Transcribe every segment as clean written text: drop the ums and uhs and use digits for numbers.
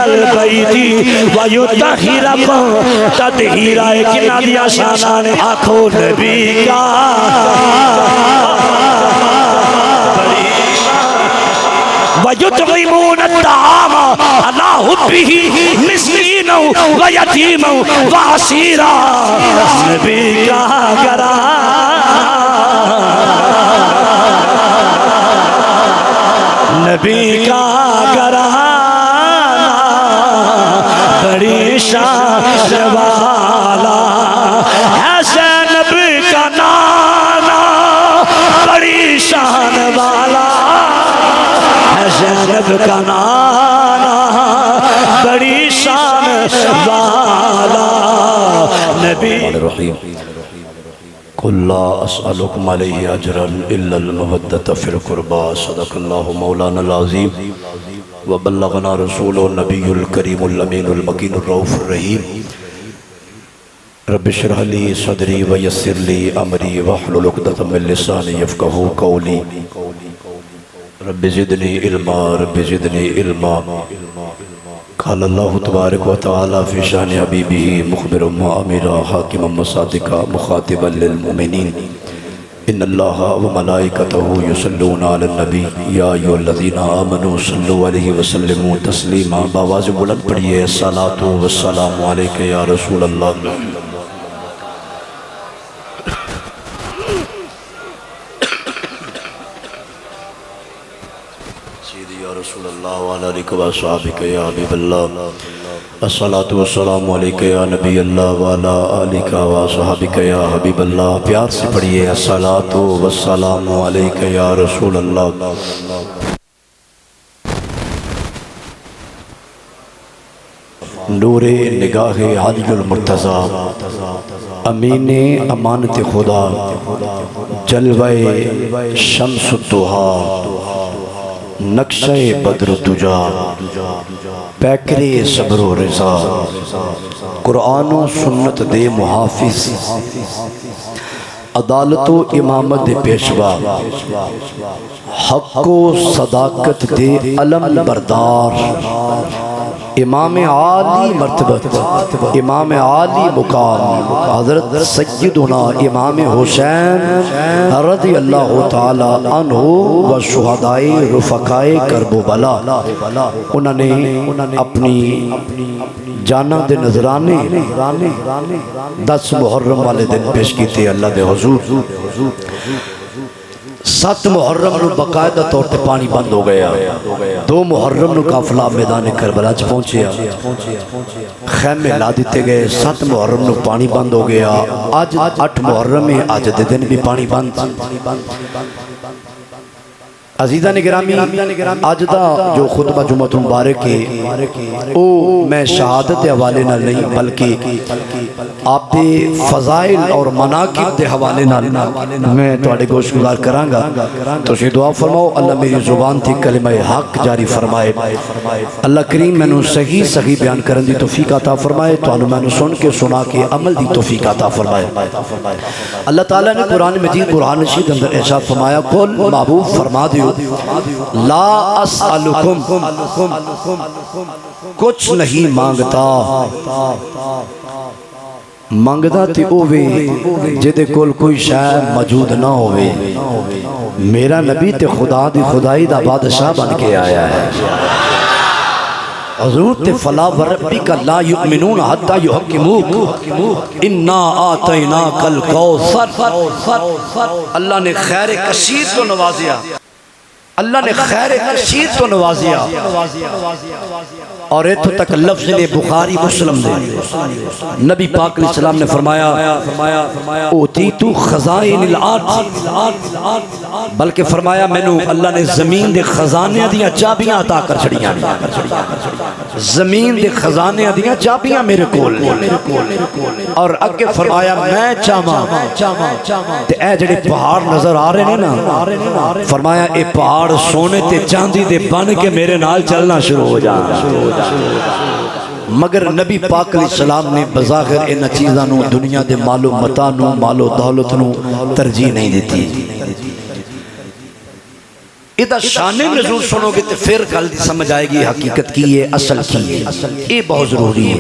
البیت ویطہرکم تطہیرہ کنا دیا شانہ نے آنکھوں نبی کا وَيُطْعِمُونَ الطَّعَامَ عَلَىٰ حُبِّهِ مِسْكِينًا وَيَتِيمًا وَأَسِيرًا نبی کا گھرانہ نبی کا گھرانہ بڑی شان والا ہے زینب کا نانا بڑی شان والا زینب کا نانا بڑی شان والا نبی قل لا اسألكم علیہ اجرا الا المودۃ فی القربى صدق اللہ مولانا العظیم وبلغنا رسول النبی الکریم الامین المکین الرؤوف الرحیم رب اشرح لی صدری ویسر لی امری واحلل عقدۃ من لسانی یفقہوا قولی رب زدنی علما رب زدنی علما قال اللہ تبارک و تعالی فی شان حبیبہ مخبرا وامرا حاکما مصادقا مخاطبا للمؤمنین ان اللہ وملائکتہ یصلون علی النبی یا ایھا الذین آمنوا صلوا علیہ وسلموا تسلیما بآواز بلند پڑھیے الصلاۃ والسلام علیک یا رسول اللہ رسول اللہ وعلى آلہ وصحبہ یا حبیب اللہ الصلاۃ والسلام علیک یا نبی اللہ وعلى آلہ وصحبہ یا حبیب اللہ پیار سے پڑھیے الصلاۃ والسلام علیک یا رسول اللہ نور نگاہ علی المرتضی امین امانت خدا جلوہ شمس الضحیٰ نقشہ بدر الدجا پیکر صبر و رضا قرآن و سنت دے محافظ عدالت و امامت دے پیشوا حق و صداقت دے علم بردار امام عالی مرتبت امام عالی مقام حضرت سیدنا امام حسین رضی اللہ تعالی عنہ و شہدائے رفقائے کرب و بلا انہوں نے اپنی جانہ دے نظرانے 10 محرم والے دن پیش کی تھی اللہ دے حضور 7 محرم نو باقاعدہ طور تے پانی بند ہو گیا 2 محرم نو قافلہ میدان کربلا چ پہنچیا خیمے لا دیتے گئے 7 محرم نو پانی بند ہو گیا آج 8 محرم میں آج دے دن بھی پانی بند عزیزہ نگرامی آج دا جو خطبہ جمعۃ مبارک ہے او میں شہادت حوالے نہ نہیں بلکہ آپ دے فضائل اور مناقب دے حوالے نہ میں تواڈے گوش گزار کرانگا تو شی دعا فرماؤ اللہ میری زبان تھی کلمہ حق جاری فرمائے اللہ کریم میں نو صحیح بیان کرن دی توفیق عطا فرمائے تو انو میں نو سن کے سنا کے عمل دی توفیق عطا فرمائے اللہ تعالیٰ نے قرآن مجید قرآن رشید اندر ارشاد فرمایا قل محبوب فرما دیو لا اسألکم کچھ نہیں مانگتا مانگدا تے اوے جدے کول کوئی شے موجود نہ ہوئے میرا نبی تے خدا دی خدائی دا بادشاہ بن کے آیا ہے حضور تے فلا وربک لا یؤمنون حتی یحکموک انا آتیناک الکوثر اللہ نے خیر کثیر تو نوازیا اللہ نے خیر کثیر تو نوازیا اور ایتھو تک لفظ نے بخاری مسلم دے نبی پاک علیہ السلام نے فرمایا اوتیتو خزائن الارض بلکہ فرمایا میں نو اللہ نے زمین دے خزانے دیاں چابیاں عطا کر چھڑیاں زمین دے خزانے دیاں چابیاں میرے کول اور اگے فرمایا میں چاہاں تے اے جڑے پہاڑ نظر آ رہے ہیں نا فرمایا اے پہاڑ سونے تے چاندی دے بن کے میرے نال چلنا شروع ہو جانا مگر نبی پاک علیہ السلام نے بظاہر ان چیزاں نو دنیا دے مال و متاع نو مال و دولت نو ترجیح نہیں دیتی ادھا شان نزول سنو گے تو پھر گل دی سمجھ آئے گی حقیقت کی ہے، اصل کی ہے. یہ بہت ضروری ہے.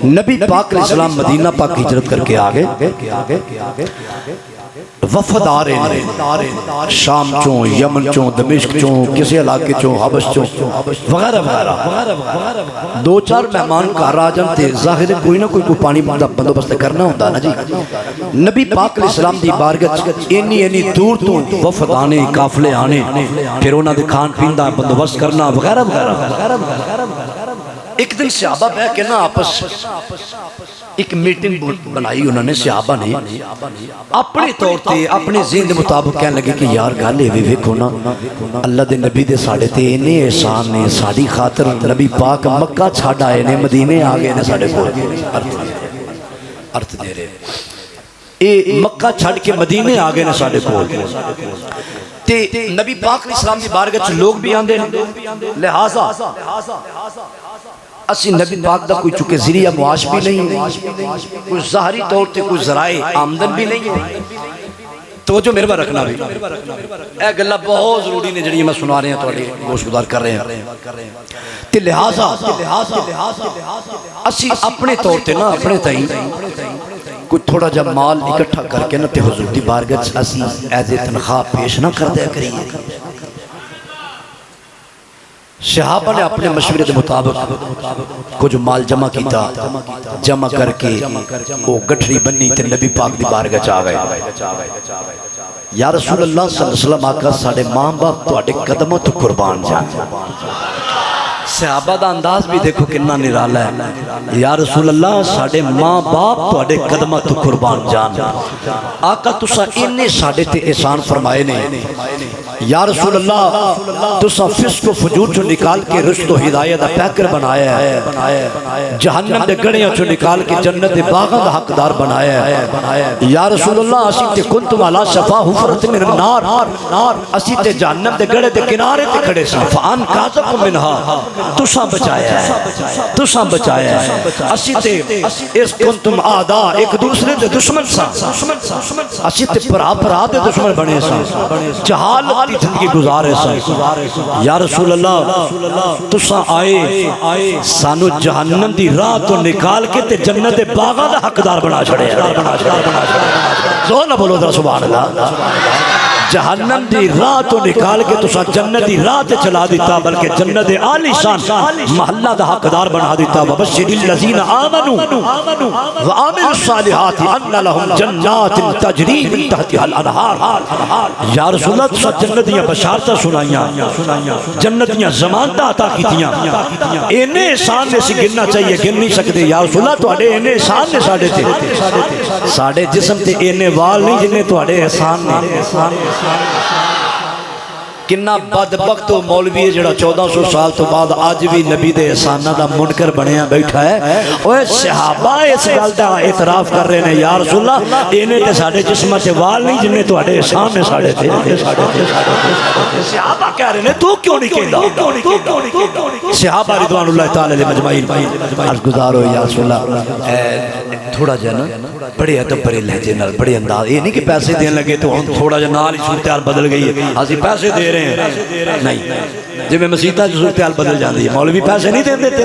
نبی پاک علیہ السلام مدینہ پاک ہجرت کر کے آگے وفد آ رہے ہیں، شام چوں، یمن چوں، دمشق چوں، کسی علاقے چوں، حبش چوں وغیرہ وغیرہ. دو چار مہمان گھر آ جانتے، ظاہر ہے کوئی نہ کوئی پانی بندوبست کرنا ہوتا نا جی. نبی پاک علیہ السلام دی بارگاہ اینی دور تو وفد آنے، قافلے آنے، پھر انہاں دے کھان پین دا بندوبست کرنا وغیرہ وغیرہ. ایک دن صحابہ بیٹھ کے نا آپس ایک میٹنگ بنائی انہوں نے، صحابہ نے اپنے طور تے اپنے ذہن دے مطابق کہنے لگے کہ یار گل یہ ویکھو نا، اللہ دے نبی دے ساڈے تے اینے احسان نے، ساڈی خاطر نبی پاک مکہ چھڈ آئے نے، مدینے آ گئے نے ساڈے کول. ارتھ دے رہے اے مکہ چھڈ کے مدینے آ گئے نے ساڈے کول. تے نبی پاک علیہ السلام دی بارگاہ چ لوگ بھی آندے نے، لہذا اسی نبی پاک دا کوئی چکے ذریعہ معاش بھی نہیں، کوئی ظاہری طور تے کوئی ذرائع آمدن بھی نہیں. توجہ میرے بار رکھنا بھی، اے گلہ بہت ضروری نے جڑی میں سنا رہے ہیں تو گوش گزار کر رہے ہیں. تے لہذا اسی اپنے طور تے نا اپنے تائیں کوئی تھوڑا جب مال اکٹھا کر کے نا تے حضور دی بارگاہ اسی ایز تنخواہ پیش نہ کر دیا کریے. صحابہ نے اپنے مشورے کے مطابق کچھ مال جمع کیتا، جمع کر کے وہ گٹھڑی بنی تے نبی پاک دی بارگاہ چ آ گئے. یا رسول اللہ صلی اللہ علیہ وسلم آقا ساڑے ماں باپ تواڈے قدموں تو قربان جان. صحابہ دا انداز بھی دیکھو کتنا نرالا ہے. یا رسول اللہ ساڑے ماں باپ تواڈے قدموں تو قربان جان. آقا تسا انہیں ساڑے تے احسان فرمائے نے. یا رسول اللہ تسا فسق و فجور چو نکال کے رشد و ہدایت پیکر بنایا ہے، جہنم دے گڑیاں چو نکال کے جنت باغاں دا حقدار بنایا ہے. یا رسول اللہ اسی تے کنتم علی شفا حفرت من النار، اسی تے جہنم دے گڑے دے کنارے تے کھڑے سا، فان قاذکم منہا تسا بچایا ہے، تسا بچایا ہے. اسی تے اس کنتم اعداء ایک دوسرے دے دشمن سا، اسی تے پرا دے دشمن بنے سا، جہالت دی زندگی گزارے سا. یا رسول اللہ تسا آئے سانو جہنم دی راہ تو نکال کے تے جنت باغاں دا حقدار بنا چھڑے. زور نہ بولو ذرا سبحان اللہ. جہنم دی راہ تو نکال کے تسا جنت دی راہ تے چلا دیتا، بلکہ جنت عالی شان محلہ دا حقدار بنا دیتا. وبشر الذین آمنوا وعملوا الصالحات ان لهم جنات تجری من تحتها الانہار. یا رسول اللہ تسا جنت دیاں بشارتاں سنائیاں، جنت دیاں ضمانتاں عطا کیتیاں. اینے احسان نے سی گننا چاہیے، گن نہیں سکتے. یا رسول اللہ تواڈے اینے احسان نے ساڈے تے، ساڈے جسم تے اینے وال نہیں جننے تواڈے احسان نے. کنا بدبخت و مولوی ہے جڑا 1400 سال تو بعد آج بھی نبی دے احسانہ دا منکر بنیا بیٹھا ہے. اوہ صحابہ اس گل دا اعتراف کر رہے ہیں یا رسول اللہ اینے تے ساڑے جسمہ تے وال نہیں جنہیں تو اڑے احسان نے ساڑے تھے. صحابہ کہہ رہے ہیں تو کیوں نہیں کہتا؟ صحابہ رضوان اللہ تعالی علیہ مجمعین عرض گزار ہو یا رسول اللہ تھوڑا جا نا بڑے ادب بڑے لہجے نال بڑے انداز، یہ نہیں کہ پیسے دین لگے تو ہم تھوڑا جا نال ہی صورتحال بدل گئی ہے ہاں پیسے دے رہے ہیں. نہیں جب میں مسیطہ جو صورتحال بدل جاندی ہے، مولوی پیسے نہیں دین دیتے.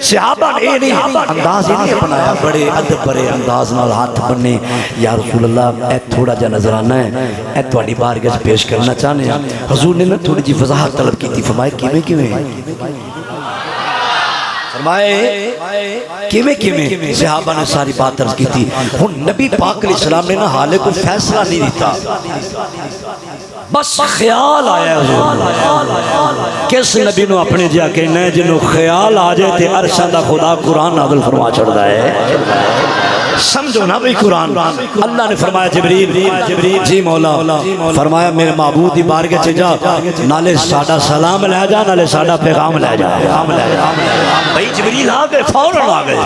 صحابہ نے نہیں انداز ہی نہیں اپنایا، بڑے ادب بڑے انداز نال ہاتھ بننے. یا رسول اللہ اے تھوڑا جا نظرانہ ہے، اے تواڈی بارگاہ پیش کرنا چاہنے ہیں. حضور نے تھوڑی جی وضاحت طلب کی تھی، فرمائے کیویں فرمائے کیویں صحابہ نے ساری بات عرض کی تھی. ہن نبی پاک علیہ السلام نے نا حالے کو فیصلہ نہیں دیتا، بس خیال آیا حضور. کس نبی نو اپنے جا کہنا ہے جنہوں خیال آ جائے تے عرشاں دا خدا قرآن نازل فرما چھڑدا ہے. سمجھو نا بھئی قرآن. اللہ نے فرمایا جبریل جی مولا، فرمایا میرے معبود دی بارگاہ چ جا، نالے ساڈا سلام لے جا، نالے ساڈا پیغام لے جا. بھئی جبریل آ گئے، فوراً آ گئے،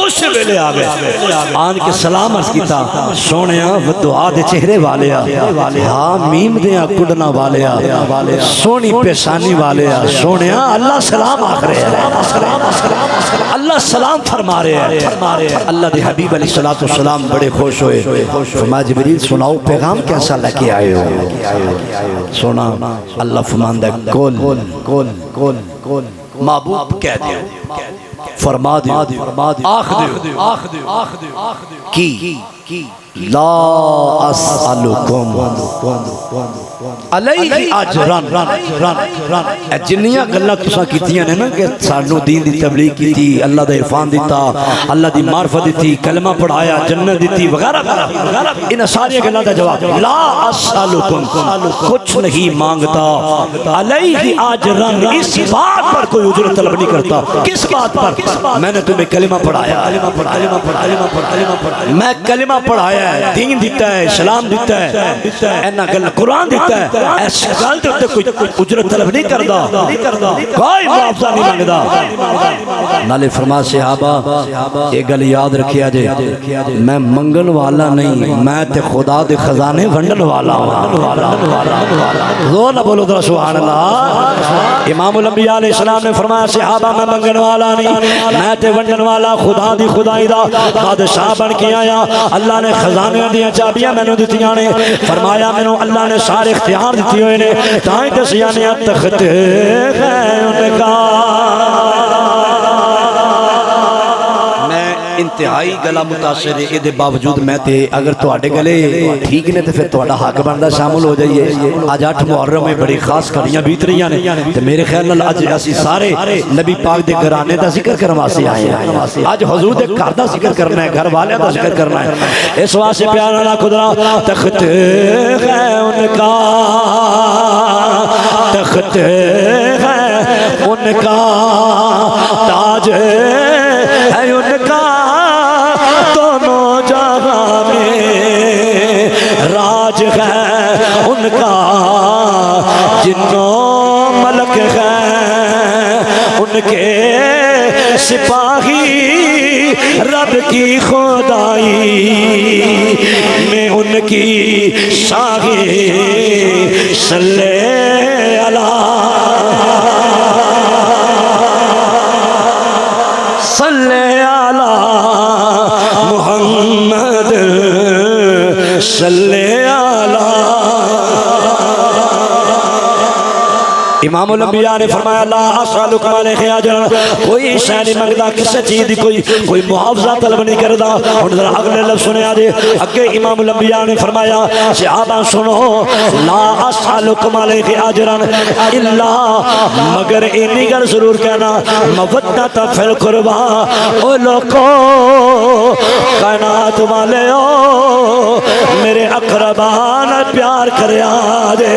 اس ویلے آ گئے، آن کے سلام عرض کیتا. سونیا و دعا دے چہرے والیا، ہاں میم دیاں کڈنا والیا، سونی پیشانی والیا. سونیا اللہ سلام آخ رہے ہیں. اللہ سلام فرما رہے ہیں. اللہ دے حبیب علیہ الصلوۃ والسلام بڑے خوش ہوئے. فرمایا جبریل سناؤ پیغام کیسا لے کے آئے ہو؟ سنا اللہ فرماندا ہے کل محبوب کہہ دے فرما دے آخ دے کی لا اسالکم علیہ اجرن. جنیاں گلاں تساں کیتیاں نے نا کہ سانو دین دی تبلیغ کیتی, اللہ دا عرفان دیتا, اللہ دی معرفت دیتی, کلمہ پڑھایا, جنت دیتی وغیرہ وغیرہ, ان ساری گلاں دا جواب لا اسالکم, کچھ نہیں مانگتا, علیہ اجرن, اس بات پر کوئی اجرت طلب نہیں کرتا. کس بات پر؟ میں نے تمہیں کلمہ پڑھایا, میں کلمہ پڑھایا, دین دیتا ہے, اسلام دیتا ہے, اینا گل قرآن دیتا ہے, ایسے گل دیتا ہے, کوئی اجرت طلب نہیں کرتا, کوئی معاوضہ نہیں مانگدا. نالے فرما صحابہ یہ گل یاد رکھیا جے, میں منگن والا نہیں, میں تے خدا دے خزانے ونڈن والا ہوں. زور نہ بولو ذرا سبحان اللہ. امام الانبیاء علیہ السلام نے فرمایا صحابہ میں منگن والا نہیں, میں تے ونڈن والا, خدا دی خدائی دا بادشاہ بن کے آیا. اللہ نے خزانے دیاں چابیاں میں نے دتیاں نے, فرمایا میں نے اللہ نے سارے اختیار دیتی ہوئے نے, تائیں دسیاں نے تخت ہے ان کا. انتہائی گلا متاثر ہے, دے باوجود میں تے اگر تواڈے گلے ٹھیک نے تے پھر تواڈا حق بندا شامل ہو جائیے. اج 8 محرم میں بڑی خاص کڑیاں بیت رہی نے تے میرے خیال نال اج اسی سارے نبی پاک دے گھرانے دا ذکر کرن واسطے آئے ہیں. اج حضور دے گھر دا ذکر کرنا ہے, گھر والیاں دا ذکر کرنا ہے. اس واسطے پیار نال خدا تخت ہے ان کا, تخت ہے ان کا, تاج ہے ان کا, دونوں جہاں میں راج ہے ان کا, جنوں ملک ہے ان کے سپاہی, رب کی خدائی میں ان کی شاہی. صلی محمد صلی اللہ. امام الانبیاء نے فرمایا لا اسالکم علیہ اجرا, کوئی شے نہیں منگدا, کسی چیز دی کوئی معاوضہ طلب نہیں کردا. ہن ذرا اگلے لفظ سنیا جے, اگے امام الانبیاء نے فرمایا صحابہ سنو, لا اسالکم علیہ اجرا الا, مگر اینی گل ضرور کہنا, مودۃ فی القربا. او لوگو کائنات والےو میرے اقربان پیار کریا دے,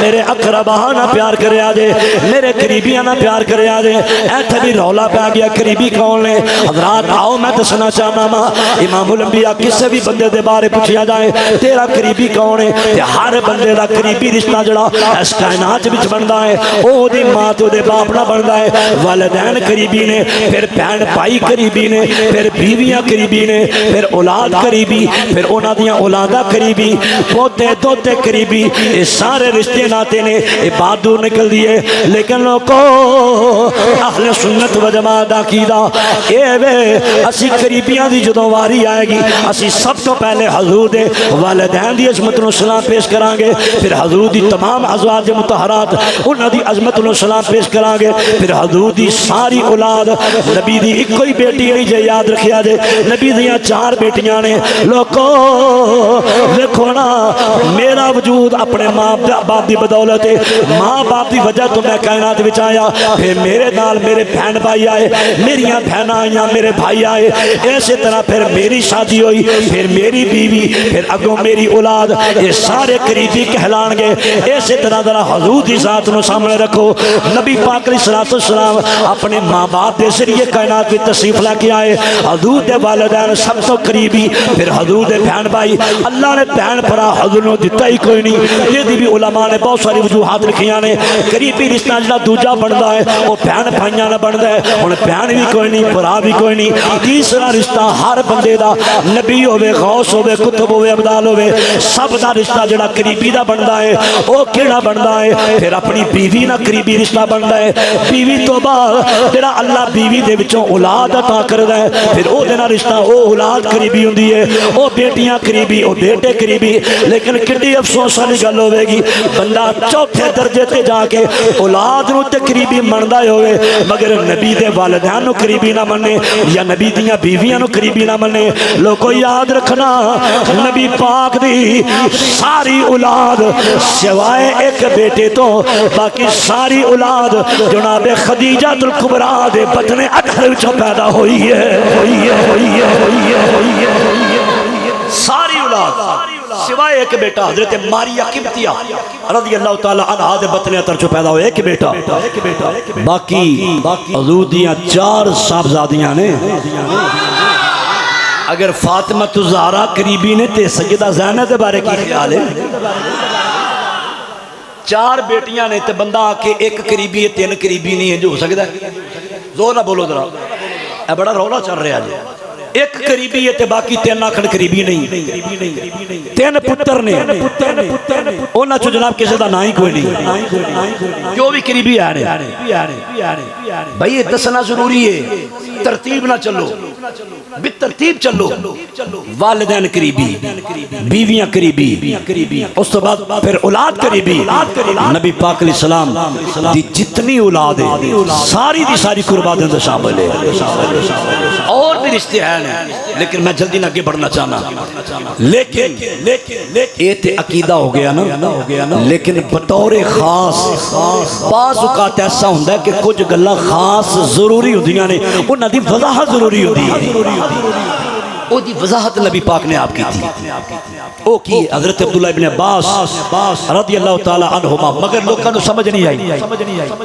میرے اقربانہ پیار کریا دے, میرے قریبیانہ پیار کریا دے. ایتھے بھی رولا پہ گیا قریبی کون نے. حضرات آؤ میں دسنا چاہنا ماں, امام الانبیاء کسے بھی بندے دے بارے پوچھیا جائے تیرا قریبی کون ہے, تے ہر بندے دا قریبی رشتہ جڑا اس کائنات وچ بندا ہے او دی ماں تے دے باپ نہ بندا ہے. والدین قریبی نے, پھر بہن بھائی قریبی نے, پھر بیویاں قریبی نے, پھر اولاد قریبی, پھر انہاں دیاں اولاداں قریبی, پوتے دوتے قریبی. یہ سارے رشتے ناتے نے یہ بات دور نکل دیئے. لیکن لوگوں اہل سنت و جماعت عقیدہ اے وے, اسی قریبیاں دی جدوں واری آئے گی اسی سب تو پہلے حضور دے والدین دی عظمت نو سلام پیش کرانگے, پھر حضور دی تمام ازواج مطہرات انہاں دی عظمت نو سلام پیش کرانگے, پھر حضور دی ساری اولاد. نبی دی ایک کوئی بیٹی نہیں جے, یاد رکھیا جے نبی دیاں 4 بیٹیاں نے. لوگوں دیکھو نا, میرا وجود اپنے ماں باپ دی بدولت ہے, ماں باپ دی وجہ تو میں کائنات وچ آیا, پھر میرے نال میرے بہن بھائی آئے, میریاں بہن آئیاں, میرے بھائی آئے. ایسے طرح پھر میری شادی ہوئی, پھر میری بیوی, پھر اگوں میری اولاد, یہ سارے قریبی کہلان گے. ایسے طرح ذرا حضور دی ذات نو سامنے رکھو. نبی پاک علیہ السلام اپنے ماں باپ دے ذریعے کائنات وچ تشریف لے کے آئے. حضور دے والدین سب تو قریبی, پھر حضور دے بہن بھائی. اللہ نے بہن بھرا حضور نو دتا ہی کوئی نہیں, یہ دی بھی علماء نے بہت ساری وجوہات لکھیاں نے قریبی رشتہ جڑا دوجا بندا ہے وہ بہن بھائیاں نال بندا ہے ہن بہن بھی کوئی نہیں بھرا بھی کوئی نہیں تیسرا رشتہ ہر بندے دا نبی ہوے غوث ہوے کتب ہوے ابدال ہوے سب دا رشتہ جڑا قریبی دا بندا ہے او کیڑا بندا ہے پھر اپنی بیوی نال قریبی رشتہ بندا ہے بیوی تو بعد جڑا اللہ بیوی دے وچوں اولاد عطا کردا ہے پھر او دے نال رشتہ او اولاد قریبی ہوندی ہے او بیٹیاں قریبی او بیٹے قریبی لیکن کڈی افسوس والی گل ہوے گی بندہ چوتھے درجے تے جا کے اولاد نو تے قریبی مندا ہوئے مگر نبی دے والدین نو قریبی نہ منے یا نبی دیاں بیویاں نو قریبی نہ منے لوگو یاد رکھنا نبی پاک دی ساری اولاد سوائے ایک بیٹے تو باقی ساری اولاد جناب خدیجہ الکبریٰ دے بطن اٹھر وچوں پیدا ہوئی ہے ساری اولاد سوائے ایک بیٹا حضرت ماریا قبطیہ رضی اللہ تعالی عنہا دے بطن اٹھر وچوں پیدا ہوئے ایک بیٹا باقی حضور دیاں 4 صاحبزادیاں نے اگر فاطمہ الزہرا قریبی نے تے سیدہ زینب دے بارے کی خیال ہے 4 بیٹیاں نے تے بندہ آکے ایک قریبی ہے 3 قریبی نہیں ہے جو ہو سکتا ہے زور نہ بولو ذرا اے بڑا رولا چل رہا ہے ایک قریبی ہے تے باقی 3 آکھڑ قریبی نہیں 3 پتر نے انہاں چوں جناب کسی دا نہ ہی کوئی نہیں جو بھی قریبی آ رہے بھائی یہ دسنا ضروری ہے ترتیب نہ چلو بترتیب چلو والدین قریبی بیویاں قریبی اس تو بعد پھر اولاد قریبی نبی پاک علیہ السلام دی جتنی اولاد ہے ساری دی ساری قربات اندر شامل ہے اور بھی رشتے ہیں لیکن میں جلدی نہ آگے بڑھنا چاہنا لیکن یہ تے عقیدہ ہو گیا نا لیکن بطور خاص بعض اوقات ایسا ہوندہ ہے کہ کچھ گلہ خاص ضروری ہوندیاں نے انہاں دی وضاحت ضروری ہوندی ہے او دی وضاحت نبی پاک نے آپ کی تھی او کی حضرت عبداللہ ابن عباس رضی اللہ تعالی عنہما مگر لوگوں کو سمجھ نہیں آئی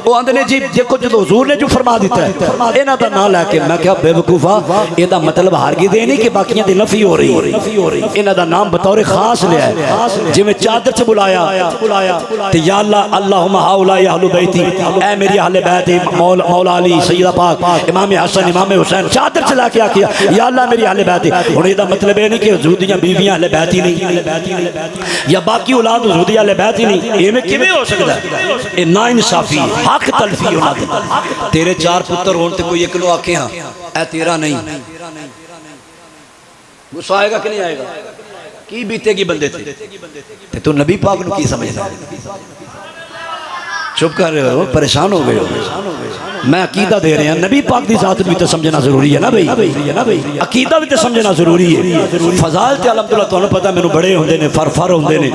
او اندر نے جی دیکھو جو حضور نے جو فرما دیتا ہے اینا دا نہ لے کے میں کہا بے وقوفہ یہ دا مطلب ہارگی دے نہیں کہ باقیاں دی نفی ہو رہی اینا دا نام بطور خاص لیا ہے جی میں چادر سے بلایا کہ یا اللہ اللہم ہاولائی اہل بیتی اے میری اہل بیت مولا علی سیدہ پاک امام حسن امام حسین چادر چلا کے آکیا یا اللہ میری اہل بیت اور یہ دا مطلب ہے نہیں کہ حضور دیاں بیویاں اہل بیت ہی نہیں یا باقی اولاد حضور دیاں اہل بیت ہی نہیں یہ میں کیویں ہو سکتا ہے یہ نا انصافی حق تلفی ہونا تیرے 4 پتر ہون تے کوئی ایک لو آکھے ہاں اے تیرا نہیں غصہ آئے گا کہ نہیں آئے گا کی بیتے گی بندے تھے تو نبی پاک نو کی سمجھتا ہے چپ کر رہے ہو پریشان ہو گئے ہو میں عقیدہ دے رہے ہیں نبی پاک دی ذات بھی تو سمجھنا ضروری ہے نا بھئی عقیدہ بھی تو سمجھنا ضروری ہے فضائل تے الحمدللہ تو انہوں پتہ میں بڑے ہوندے نے فر ہوندے نے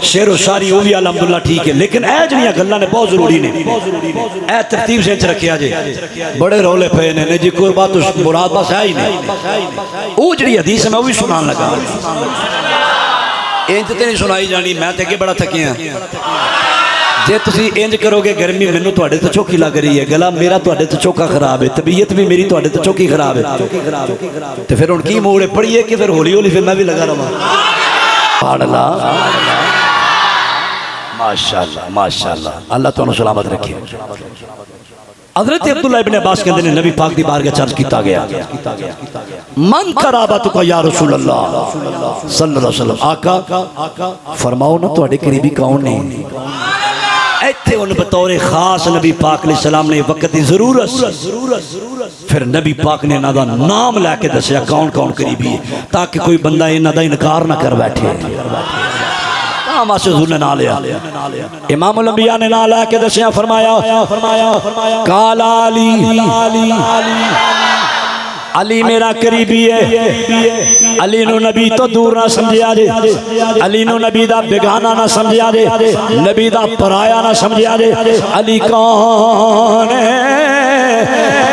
شعر و شاعری وہ بھی الحمدللہ ٹھیک ہے لیکن اے جنیاں گلاں نے بہت ضروری نے اے ترتیب سے رکھیا جے بڑے رولے پے نے جی قربات مراد بس ہے ہی نہیں وہ جڑی حدیث ہے میں وہ بھی سنان لگا انج تے نہیں سنائی جانی میں تے کہ بڑا تھکیا جے تسی انج کرو گے گرمی میں تو اڑے تو چوکی لگ رہی ہے گلا میرا تو اڑے تو چوکا خراب ہے طبیعت بھی میری تو اڑے تو چوکی خراب ہے تو پھر ان کی موڑے پڑھئے کہ پھر ہولی ہولی پھر میں بھی لگا رہا پاڑ اللہ ماشاءاللہ اللہ تو انہوں سلامت رکھے حضرت عبداللہ ابن عباس کے اندر نبی پاک دی بارگاہ چرچ کیتا گیا من قرابتک یا رسول اللہ صلی اللہ علیہ وسلم آقا فرماؤ نا تو اڑے قریبی کون نہیں ایتھے ان بطور خاص نبی پاک علیہ السلام نے وقت دی ضرورت پھر نبی پاک نے انہاں دا نام لے کے دسیا کون کون قریبی ہے تاکہ کوئی بندہ انہاں دا انکار نہ کر بیٹھے واسطے حضور نے نہ لیا امام الانبیاء نے نہ لے کے دسیا فرمایا قال علی میرا قریبی ہے علی نو نبی تو دور نہ سمجھیا جے علی نو نبی دا بیگانہ نہ سمجھیا جے نبی دا پرایا نہ سمجھیا جے علی کون ہے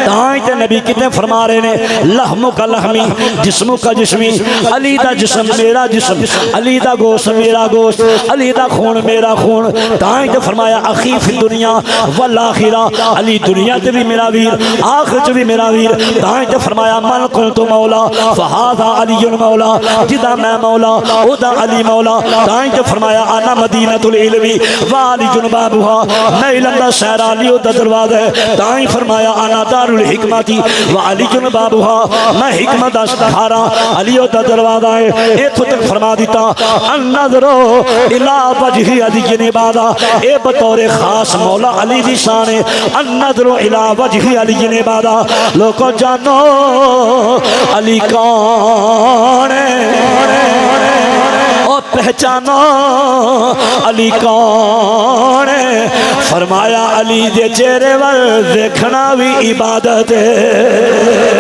تائیں تے نبی کتنے فرما رہے نے لحمو کا لحمی جسمو کا جسمی علی دا جسم میرا جسم علی دا گوشت میرا گوشت علی دا خون میرا خون تائیں تے فرمایا اخی فی دنیا والآخرہ علی دنیا تے بھی میرا ویر آخرت بھی میرا ویر تائیں تے فرمایا من قلت مولا فہذا علی مولا جدا میں مولا او دا علی مولا تائیں تے فرمایا انا مدینۃ العلمی والی جنبابها میں علم دا شہر علی دا دروازہ ہے تائیں فرمایا انا دار الحکمتی وعلی جنبابها میں حکمت دا شہرا علی دا دروازہ ہے ایتھوں تک فرما دیتا النظر الى وجہ علی عبادہ اے بطور خاص مولا علی دی شان ہے النظر الى وجہ علی عبادہ لوگوں جانو علی کون ہے اور پہچانو علی کون ہے فرمایا علی دے چہرے ول دیکھنا بھی عبادت ہے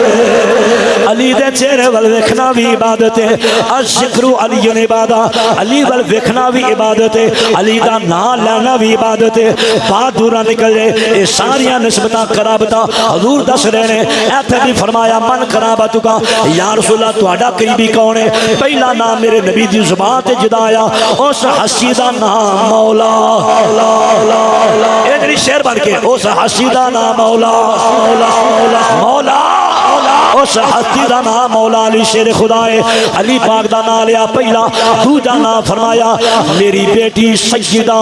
علی دے چہرے ول دیکھنا بھی عبادت ہے الشکر علی عبادہ علی ول دیکھنا بھی عبادت ہے علی دا نام لینا بھی عبادت ہے بات دورا نکل جائے یہ ساریاں نسبتاں قرابتاں حضور دس رہے ہیں ایتھے بھی فرمایا من قرابت کا یا رسول اللہ تہاڈا قریبی کون ہے پہلا نام میرے نبی دی زبان تے جدا آیا اس ہستی دا نام مولا اے جڑی شعر بن کے اس ہستی دا نام مولا مولا اس ہستی دا نام مولا علی شیر خدا ہے علی پاک دا نام لیا پہلا دوجا نام فرمایا میری بیٹی سجدہ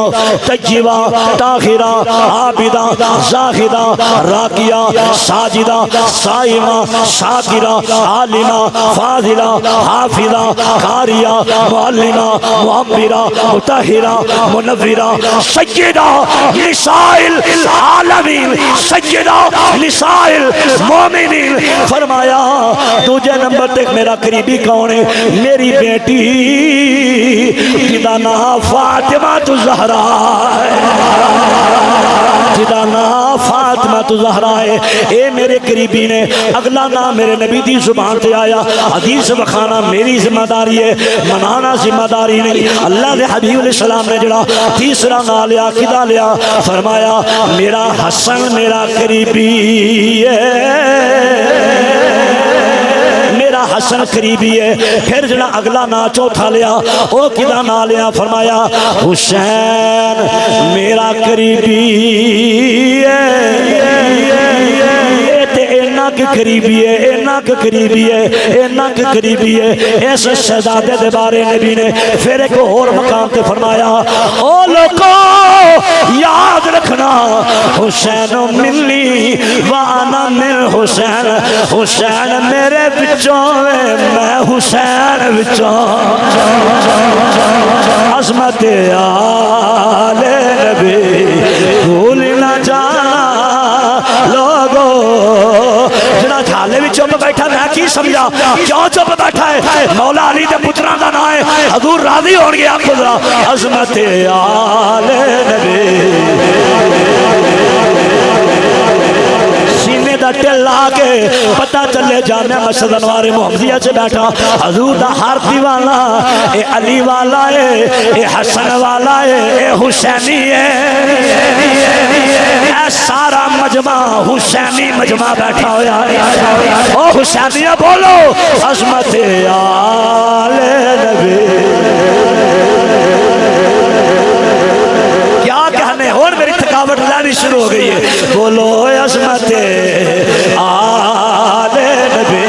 طیبہ طاہرہ عابدہ زاہدہ راکیہ ساجدہ صائمہ شاکرہ عالمہ فاضلہ حافظہ قاریہ معلمہ معمرہ مطہرہ منورہ سجدہ نساء العالمین سجدہ نساء المومنین فرمایا دوجہ نمبر تک میرا قریبی کون ہے میری بیٹی جدا نام فاطمہ زہرا ہے جدا نام فاطمہ زہرا ہے اے میرے قریبی نے اگلا نام میرے نبی دی زبان سے آیا حدیث بخانا میری ذمہ داری ہے منانا ذمہ داری نہیں اللہ دے حبیب علیہ السلام نے جڑا تیسرا نام لیا کدا لیا فرمایا میرا حسن میرا قریبی ہے میرا حسن قریبی ہے پھر جنا اگلا نا چوتھا لیا او کدا نا لیا فرمایا حسین میرا قریبی ہے قریبی ہے اینا کے قریبی ہے اینا کے قریبی ہے اس شہزادے دے بارے نبی نے پھر ایک اور مقام تے فرمایا او لوگو یاد رکھنا حسین ملی وانا من حسین حسین میرے بچوں میں حسین بچوں عظمت آل نبی بھول نہ جانا لوگو جنا جھالے بھی چپ بیٹھا میں کی سمجھا کیوں چپ بیٹھا ہے مولا علی دے پتران دا نام ہے حضور راضی ہون گے آپ خدا عظمت آل نبی سینے دا ٹل آگے پتہ چلے جامعہ مسجد انوار محمدیہ سے بیٹھا حضور دا ہر دیوانا اے علی والا ہے اے حسن والا ہے اے حسینی ہے اے سارا مجمع حسینی مجمع بیٹھا ہویا ہے او حسینیہ بولو عظمت آل نبی کیا کہنے اور میری تھکاوٹ لانی شروع ہو گئی ہے بولو عظمت آل نبی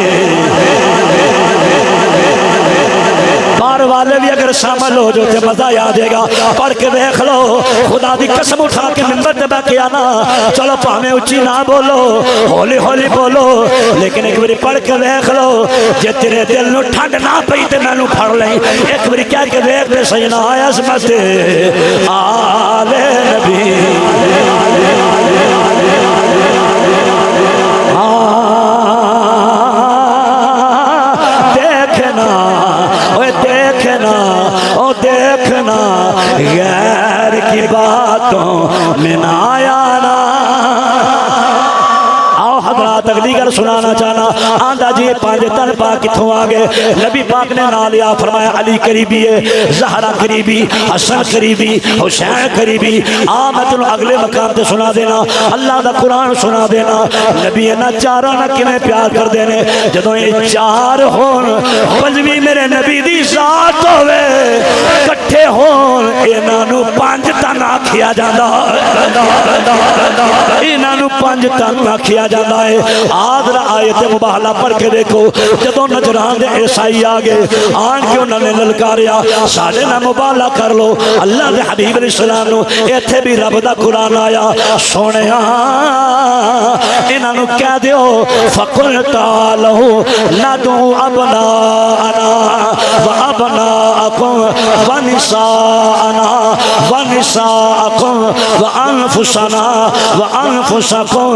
بار والے بھی اگر شامل ہو جو تے مزہ آ جائے گا پڑھ کے دیکھ لو خدا دی قسم اٹھا کے منبر تے بیٹھ کے آنا چلو پاویں اونچی نہ بولو ہولی ہولی بولو لیکن ایک باری پڑھ کے دیکھ لو جے تیرے دل نو ٹھنڈ نہ پئی تے مینوں پھڑ لیں ایک باری کہہ کے دیکھ دے سینا عظمت آل نبی دیکھنا غیر کی باتوں میں نہ آنا آؤ حضرات اگلی گل سنانا چاہنا آندا جی پانچ تن پاک کتھوں آ گئے نبی پاک نے نام لیا فرمایا علی قریبی ہے زہرا قریبی حسن قریبی حسین قریبی میں تینوں اگلے مقام تے سنا دینا اللہ دا قرآن سنا دینا نبی انہاں چاراں نال کیویں پیار کردے نے جدوں یہ چار ہون پنجویں میرے نبی دی ذات ہوے کٹھے ہون انہاں نوں پانچ تن آکھیا جاندا انہاں نوں پانچ تن آکھیا جاندا ہے آدر آیت مباہلہ پڑھ کے دیکھو جدوں نجران دے عیسائی آگے آن کے انہوں نے للکاریا سارے نہ مباہلہ کر لو اللہ دے حبیب علیہ السلام نو ایتھے بھی رب دا قرآن آیا سونے انہوں نے کہہ دیو فَقُلْ تَعَالَوْا نَدْعُوا أَبْنَاءَنَا وَأَبْنَاءَكُمْ وَنِسَاءَنَا وَنِسَاءَكُمْ وَأَنفُسَنَا وَأَنفُسَكُمْ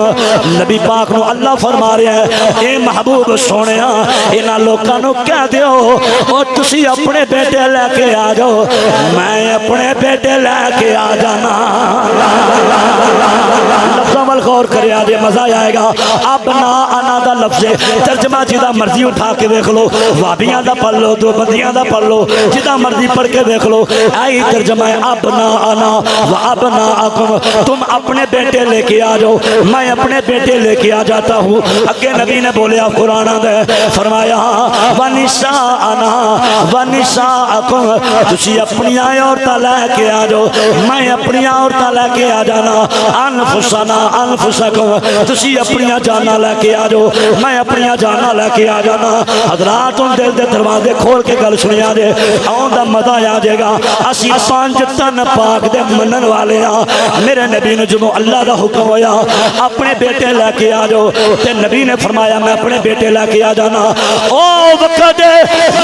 نبی پاک نو اللہ فرما رہے ہیں اے محبوب سونے انہاں لوکاں نو کہہ دیو اور تسی اپنے بیٹے لے کے آ جاؤ میں اپنے بیٹے لے کے آ جانا لفظ عمل غور کرے آجے مزہ آئے گا ابنا انا دا لفظ ترجمہ جدہ مرضی اٹھا کے دیکھ لو وابیاں دا پڑھ لو دو بندیاں دا پڑھ لو جدہ مرضی پڑھ کے دیکھ لو آئی ترجمہ ہے ابنا انا و ابنا اکم تم اپنے بیٹے لے کے آ جاؤ میں اپنے بیٹے لے کے آ جاتا ہوں اگے نبی نے بولیا قرآن دے فرمایا وَنِسَاءَنَا وَنِسَاءَكُمْ تسی اپنی عورتاں لے کے آ جاؤ میں اپنی عورتاں لے کے آ جانا انفسنا انفسکم تسی اپنی جانا لے کے آ جاؤ میں اپنی جانا لے کے آ جانا حضرات ان دل دے دروازے کھول کے گل سنیا جے آن دا مزہ آ جائے گا اسی پانچ تن پاک دے منن والے ہاں میرے نبی نے جدوں اللہ دا حکم ہویا اپنے بیٹے لے کے آ جاؤ تے نبی نے فرمایا میں اپنے بیٹے لے کے آ جانا او وقت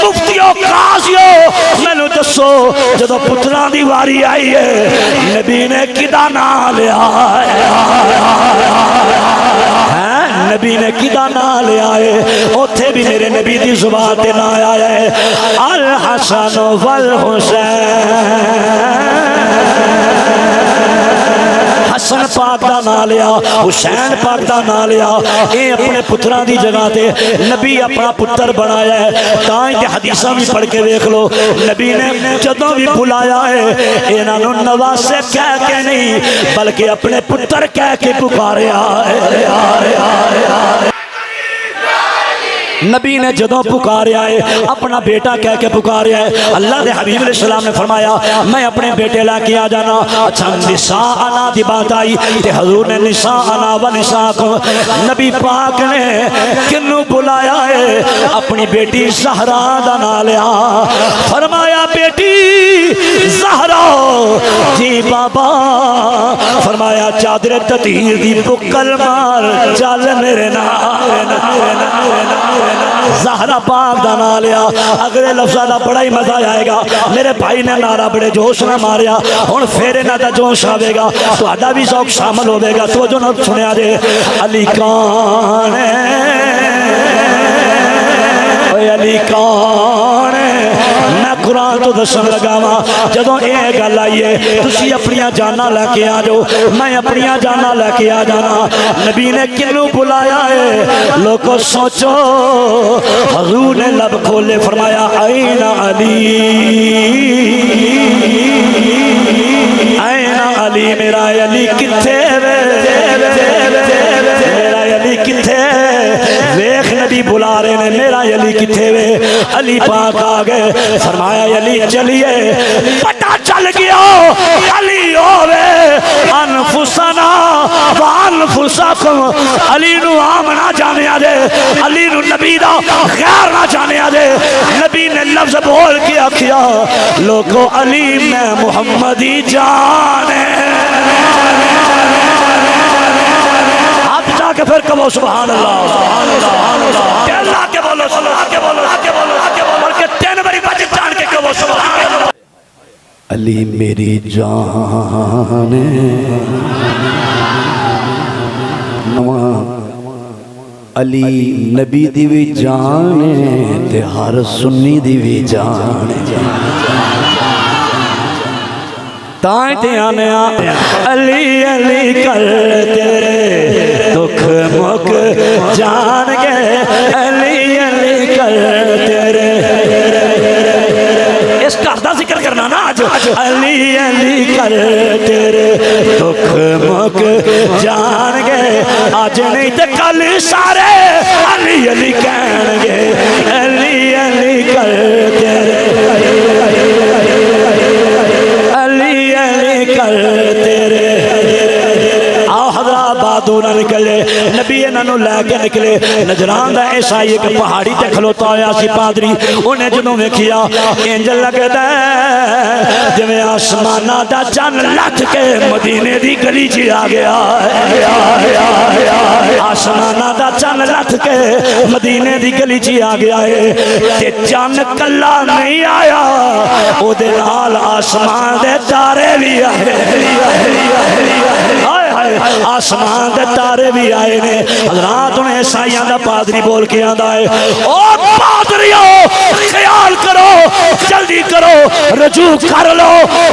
مفتیوں قاضیوں میں نے دسو جدو پتران دی واری آئی ہے نبی نے کدا نام لیا نبی نے کدا نام لیا ہے اوتھے بھی میرے نبی دی زبان تے نہ آیا ہے الحسن والحسین حسن پاک دا نام لیا حسین پاک دا نام لیا اے اپنے پتران دی جگہ تے نبی اپنا پتر بنایا ہے تائیں کہ حدیثہ بھی پڑھ کے دیکھ لو نبی نے جدوں بھی بلایا ہے انہاں نوں نواسے کہہ کے نہیں بلکہ اپنے پتر کہہ کے پکاریا ہے نبی نے جدوں پکاریا ہے اپنا بیٹا کہہ کے پکاریا ہے اللہ دے حبیب علیہ السلام نے فرمایا میں اپنے بیٹے لے کے آ جانا اچھا نساءنا دی بات آئی تے حضور نے نساءنا و نساءکم نبی پاک نے کنوں بلایا ہے اپنی بیٹی زہرا دا نام لیا فرمایا بیٹی زہرا جی بابا فرمایا چادر تطہیر دی بکل مار چل میرے نام زہرا پاک دا نام لیا اگلے لفظہ دا بڑا ہی مزہ آئے گا میرے بھائی نے نعرہ بڑے جوش نہ ماریا ہن پھر نہ دا جوش آوے گا تہاڈا بھی ذوق شامل ہوے گا توجہ نہ سنیا جے علی کون اے علی کون میں قرآن تو دسن لگا وا جدوں اے گل آئی ہے تسی اپنی جانا لے کے آ جاؤ میں اپنی جانا لے کے آ جانا نبی نے کنوں بلایا ہے لوگوں سوچو حضور نے لب کھولے فرمایا این علی این علی میرا علی کتھے میرا علی کتھے ویکھ نبی بلا رہے نے میرا علی کتھے وے علی پاک آ گئے فرمایا علی چلیے پتہ چل گیا علی ہوے انفسنا وانفسکم علی نو عام نہ جانیا جے علی نو نبی دا غیر نہ جانیا جے نبی نے لفظ بول کے آکھیا لوگو علی میں محمدی جانے کہ پھر کہو سبحان اللہ کہ اللہ کے بولو سبحان کے بولو بلکہ تین باری بچ جان کے کہو سبحان اللہ علی میری جان علی نبی دی بھی جان تے ہر سنی دی بھی جان تائیں تے آنے علی علی کر تیرے دکھ مک جان گے علی علی کر تیرے اس گھر دا ذکر کرنا نا آج علی علی کر تیرے دکھ مک جان گے آج نہیں تے کل سارے علی علی کہن گے علی علی کر تیرے علی علی کر تیرے آؤ حضرات بہادر نکلے نبی انہوں لے کے نکلے نجران دا عیسائی ایک پہاڑی تے کھلوتا ہویا سی پادری انہیں جنہوں میں کیا انجل لگتا ہے جویں آسمانہ دا چن لٹ کے مدینے دی گلی چی آ گیا آسمانہ دا چن لٹ کے مدینے دی گلی چی آ گیا ہے تے چن کلا نہیں آیا او دے نال آسمان دے تارے بھی آئے آسمان دے تارے بھی آئے نے حضرات انہیں عیسائیاں دا پادری بول کے آندا ہے او پادریو خیال کرو جلدی کرو رجوع کر لو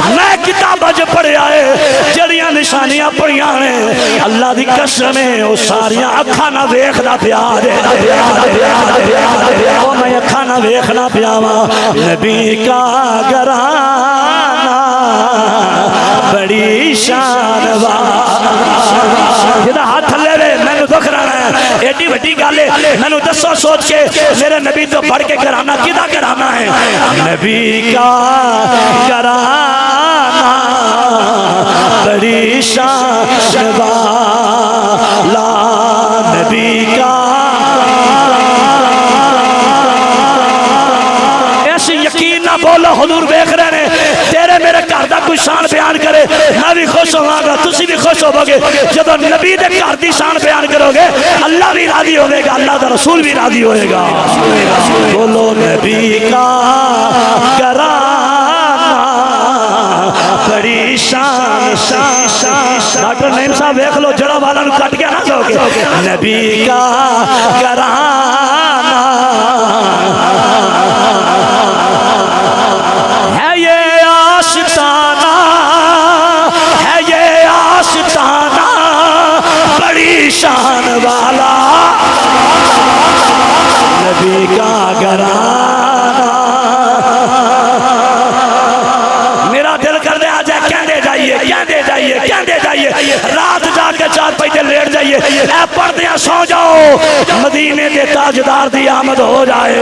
میں کتاباں جو پڑھے آئے جڑیاں نشانیاں پڑھیاں نے اللہ دی قسم ہے او ساریاں اکھاں نہ ویکھدا پیا او میں اکھاں نہ ویکھنا پیا نبی کا گھرانہ بڑی شان جدا ہاتھ تھلے وے میں نو دکھ رہا ہے ایڈی وڈی گالے میں نو دسو سوچ کے میرے نبی تو پڑھ کے گھرانا کدھا گھرانا ہے نبی کا گھرانا بڑی شان والا نبی کا ایسی یقین نہ بولو حضور دیکھ رہے ہیں تیرے میرے گھر دا کوئی شان بیان کرے میں بھی خوش ہوں گا تسی بھی خوش ہو گے جب نبی دے گھر دی شان بیان کرو گے اللہ بھی راضی ہوئے گا اللہ دا رسول بھی راضی ہوئے گا بولو نبی کا گھرانہ بڑی شان ڈاکٹر نعیم صاحب دیکھ لو جڑا والا نو کٹ گیا نہ جو کہ نبی کا گھرانہ ہے یہ آشتانہ ہے یہ آشتانہ بڑی شان والا نبی کا گھرانہ میرا دل کر دے آ جائے کہندے جائیے رات جا کے چار پہتے لیٹ جائیے اے پردیاں سو جاؤ مدینے دے تاجدار دی آمد ہو جائے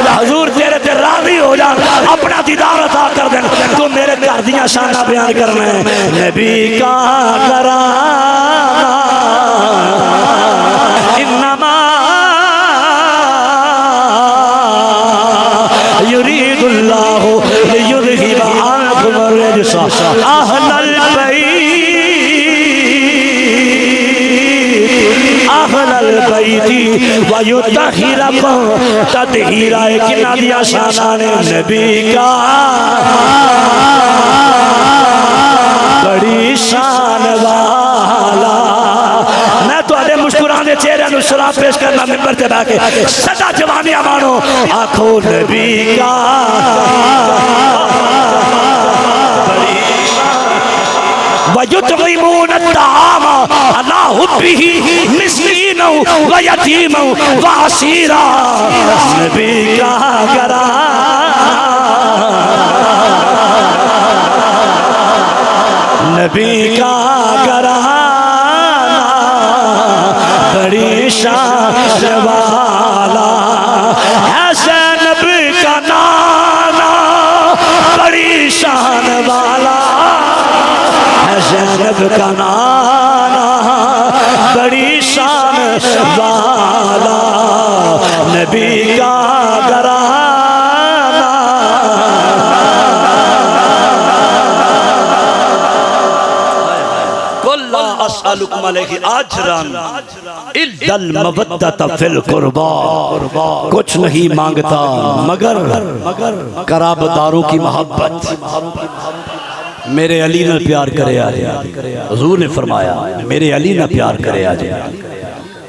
حضور تیرے تے راضی ہو جا اپنا دیدار عطا کر دیں تو میرے گھر دیاں شانہ بیان کرنا ہے نبی کا گھرانہ انما یرید اللہ لیذہب عنکم الرجس اہل البیت اہل البیت ویطہرکم تطہیرا کنا دیا شانہ نے نبی کا بڑی شان والا میں تو آدھے مسکران دے چہرے نو شراب پیش کرنا ممبر تے بہ کے سدا جوانیاں مانو آنکھوں نبی کا وَيُطْعِمُونَ الطَّعَامَ عَلَىٰ حُبِّهِ مِسْكِينًا وَيَتِيمًا وَأَسِيرًا نبی کا گھرانہ نبی کا گھرانہ بڑی شان والا ہے زینب کا نانا بڑی شان والا زینب کا نانا بڑی شان والا نبی کا گھرانہ قل لا اسألکم علیہ اجرا الا المودۃ فی القربى کچھ نہیں مانگتا مگر قرابتداروں کی محبت میرے علی نہ پیار کرے آ جائے حضور نے فرمایا میرے علی نہ پیار کرے آ جائے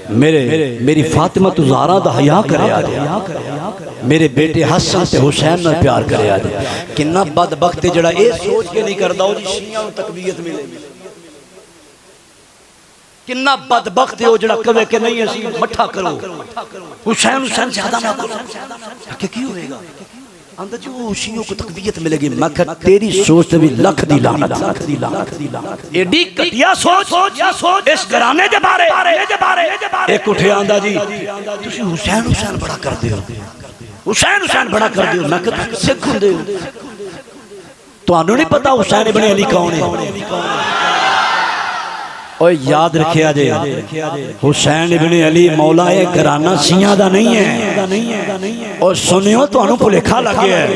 میری فاطمہ زہرا دا حیا کرے آ جائے میرے بیٹے حسن تے حسین نہ پیار کرے آ جائے کنا بدبخت جڑا اے سوچ کے نہیں کردا او جی شیعہ نوں تقویت ملے گی کنا بدبخت ہے وہ جڑا کہے کہ نہیں اسی مٹھا کرو حسین حسین زیادہ نہ کرو کہ کی ہوئے گا اندر جو شیعوں کو تقویت ملے گی. میں کہا تیری سوچ تے بھی لکھ دی لعنت ایڈی کٹیا سوچ اس گھرانے دے بارے ایک اٹھے آندا جی تسی حسین حسین بڑا کر دیو حسین حسین بڑا کر دیو. میں کہا سکھ ہوں دیو تو انہوں نہیں پتا حسین ابن علی کون ہے. اور یاد رکھیا جے حسین ابن علی مولا گھرانہ شیعہ دا نہیں ہے اور سنیو تو انہوں پھلیکھا لگے ہے.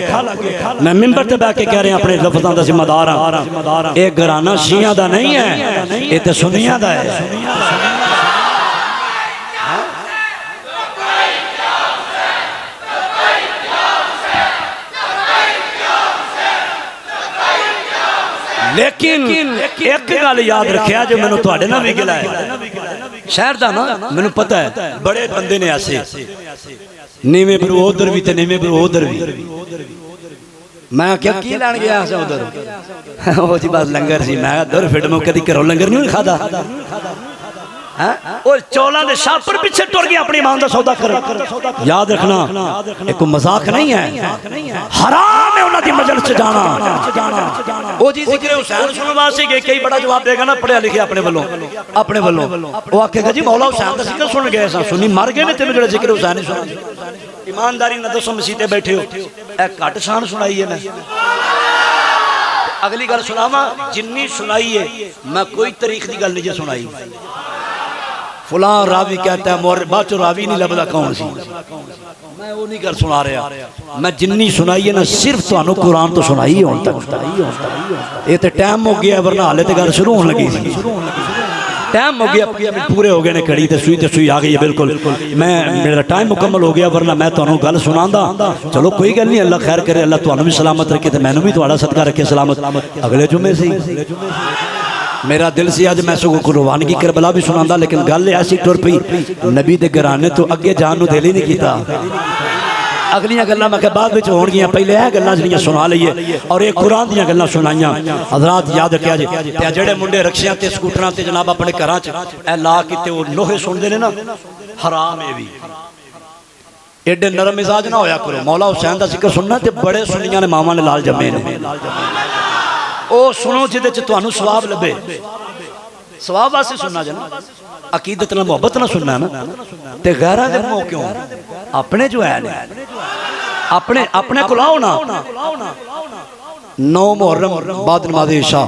میں ممبر تے بیٹھ کے کہہ رہے ہیں اپنے لفظاں دا ذمہ دار ہاں اے گھرانہ شیعہ دا نہیں ہے اے تے سنیاں دا ہے. لیکن ایک گل یاد رکھیا جو میں نے تواڈے نال بھی گلا ہے شہر دا نا میں نے پتہ ہے بڑے بندے نے ایسے نیویں برو ادھر بھی تے نیویں برو ادھر بھی. میں کیا کی لین گیا سا ادھر او جی بس لنگر سی میں دور فٹمو کدی کرو لنگر نہیں کھادا اور چولاں دے شاپر پیچھے ٹر گیا اپنی ایمان دا سودا کر. یاد رکھنا ایک مذاق نہیں ہے حرام ہے انہاں دی مجلس چ جانا. او جی ذکر حسین سنن واسطے گئے کئی بڑا جواب دے گا نا پڑھیا لکھیا اپنے ولوں او آکھے گا جی مولا حسین دا ذکر سن گئے سا سنی مر گئے نے تے جڑا ذکر حسین نہیں سنا. ایمانداری نہ دسو مسیتے بیٹھے ہو اے کٹ شان سنائی ہے میں اگلی گل سناواں جنی سنائی ہے میں کوئی تاریخ دی گل نہیں جے سنائی. فلاں راوی کہتا ہے مورد باچو راوی نہیں لبدا کون سی میں وہ نہیں کر سنا رہا. میں جنی سنائی ہے نا صرف تو انہوں قرآن تو سنائی ہون تک یہ تے ٹائم ہو گیا ورنہ حالے تے گھر شروع ہونے لگی سی. ٹائم ہو گیا پورے ہو گئے نے کڑی تے سوئی آ گئی ہے بالکل. میں میرا ٹائم مکمل ہو گیا ورنہ میں تو انہوں گل سناندہ. چلو کوئی گل نہیں اللہ خیر کرے اللہ تو انہوں بھی سلامت رکھے تے میں نے بھی تو صدقہ رکھے سلامت. اگلے جمعے سے میرا دل سی آج میں سو کو روانگی کربلا بھی سناندہ لیکن گل ایسی ٹر پئی نبی دے گھرانے تو اگے جان نو دل ہی نہیں کیتا. اگلیاں گلاں میں کہ بعد وچ ہون گیاں پہلے اے گلاں جڑیاں سنا لئیے اور ایک قرآن دیاں گلاں سنائیاں. حضرات یاد رکھیا جی تے جڑے منڈے رکشیاں تے سکوٹراں تے جناب اپنے گھراں چ اے لا کیتے او لوہے سن دے نے نا حرام اے وی ایڈے نرم مزاج نہ ہویا کرو. مولا حسین دا ذکر سننا تے بڑے سنیاں نے ماما نے لال جمے نے او سنو جدے چ تانوں ثواب لبے ثواب واسطے سننا جنا عقیدت نہ محبت نہ سننا نا تے غیراں دے منہ کیوں اپنے جو ہے اپنے کلاؤ نا 9 محرم بعد نماز عشاء